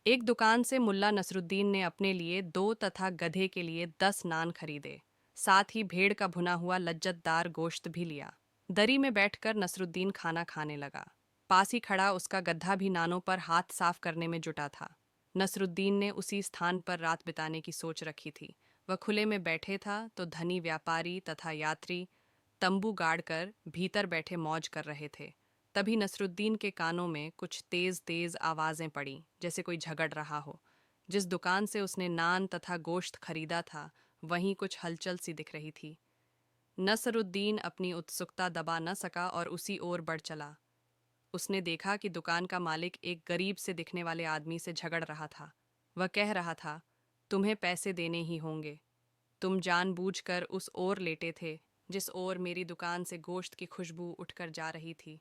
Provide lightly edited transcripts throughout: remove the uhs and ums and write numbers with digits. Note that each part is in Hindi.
एक दुकान से मुल्ला नसरुद्दीन ने अपने लिए 2 तथा गधे के लिए 10 नान खरीदे। साथ ही भेड़ का भुना हुआ लज्जतदार गोश्त भी लिया। दरी में बैठकर नसरुद्दीन खाना खाने लगा। पास ही खड़ा उसका गधा भी नानों पर हाथ साफ करने में जुटा था। नसरुद्दीन ने उसी स्थान पर रात बिताने की सोच रखी थी। वह खुले में बैठे था तो धनी व्यापारी तथा यात्री तंबू गाड़कर भीतर बैठे मौज कर रहे थे। तभी नसरुद्दीन के कानों में कुछ तेज तेज आवाजें पड़ी, जैसे कोई झगड़ रहा हो। जिस दुकान से उसने नान तथा गोश्त खरीदा था, वहीं कुछ हलचल सी दिख रही थी। नसरुद्दीन अपनी उत्सुकता दबा न सका और उसी ओर बढ़ चला। उसने देखा कि दुकान का मालिक एक गरीब से दिखने वाले आदमी से झगड़ रहा था। वह कह रहा था, तुम्हें पैसे देने ही होंगे। तुम जानबूझकर उस ओर लेटे थे जिस ओर मेरी दुकान से गोश्त की खुशबू उठकर जा रही थी।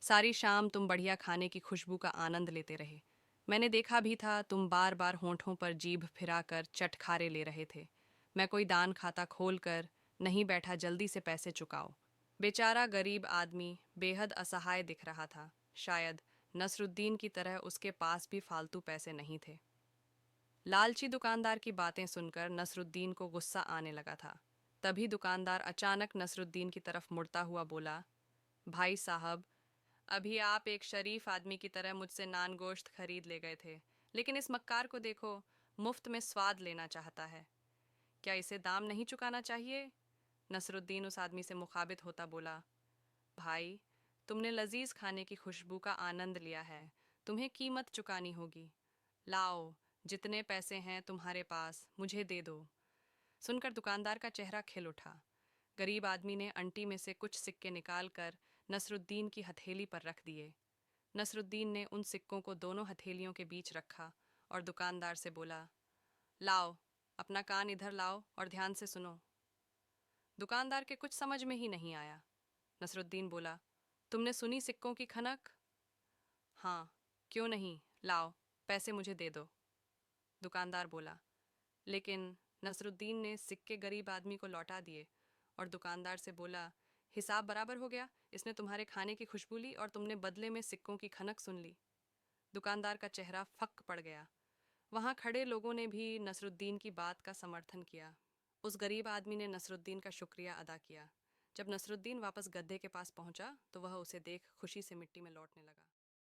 सारी शाम तुम बढ़िया खाने की खुशबू का आनंद लेते रहे। मैंने देखा भी था, तुम बार बार होंठों पर जीभ फिराकर चटखारे ले रहे थे। मैं कोई दान खाता खोल कर नहीं बैठा, जल्दी से पैसे चुकाओ। बेचारा गरीब आदमी बेहद असहाय दिख रहा था। शायद नसरुद्दीन की तरह उसके पास भी फालतू पैसे नहीं थे। लालची दुकानदार की बातें सुनकर नसरुद्दीन को गुस्सा आने लगा था। तभी दुकानदार अचानक नसरुद्दीन की तरफ मुड़ता हुआ बोला, भाई साहब, अभी आप एक शरीफ आदमी की तरह मुझसे नान गोश्त खरीद ले गए थे, लेकिन इस मक्कार को देखो, मुफ्त में स्वाद लेना चाहता है। क्या इसे दाम नहीं चुकाना चाहिए? नसरुद्दीन उस आदमी से मुखाबित होता बोला, भाई, तुमने लजीज खाने की खुशबू का आनंद लिया है, तुम्हें कीमत चुकानी होगी। लाओ, जितने पैसे हैं तुम्हारे पास मुझे दे दो। सुनकर दुकानदार का चेहरा खिल उठा। गरीब आदमी ने अंटी में से कुछ सिक्के निकालकर नसरुद्दीन की हथेली पर रख दिए। नसरुद्दीन ने उन सिक्कों को दोनों हथेलियों के बीच रखा और दुकानदार से बोला, लाओ, अपना कान इधर लाओ और ध्यान से सुनो। दुकानदार के कुछ समझ में ही नहीं आया। नसरुद्दीन बोला, तुमने सुनी सिक्कों की खनक? हाँ, क्यों नहीं, लाओ, पैसे मुझे दे दो। दुकानदार बोला। लेकिन नसरुद्दीन ने सिक्के गरीब आदमी को लौटा दिए और दुकानदार से बोला, हिसाब बराबर हो गया। इसने तुम्हारे खाने की खुशबू ली और तुमने बदले में सिक्कों की खनक सुन ली। दुकानदार का चेहरा फक पड़ गया। वहां खड़े लोगों ने भी नसरुद्दीन की बात का समर्थन किया। उस गरीब आदमी ने नसरुद्दीन का शुक्रिया अदा किया। जब नसरुद्दीन वापस गड्ढे के पास पहुंचा तो वह उसे देख खुशी से मिट्टी में लौटने लगा।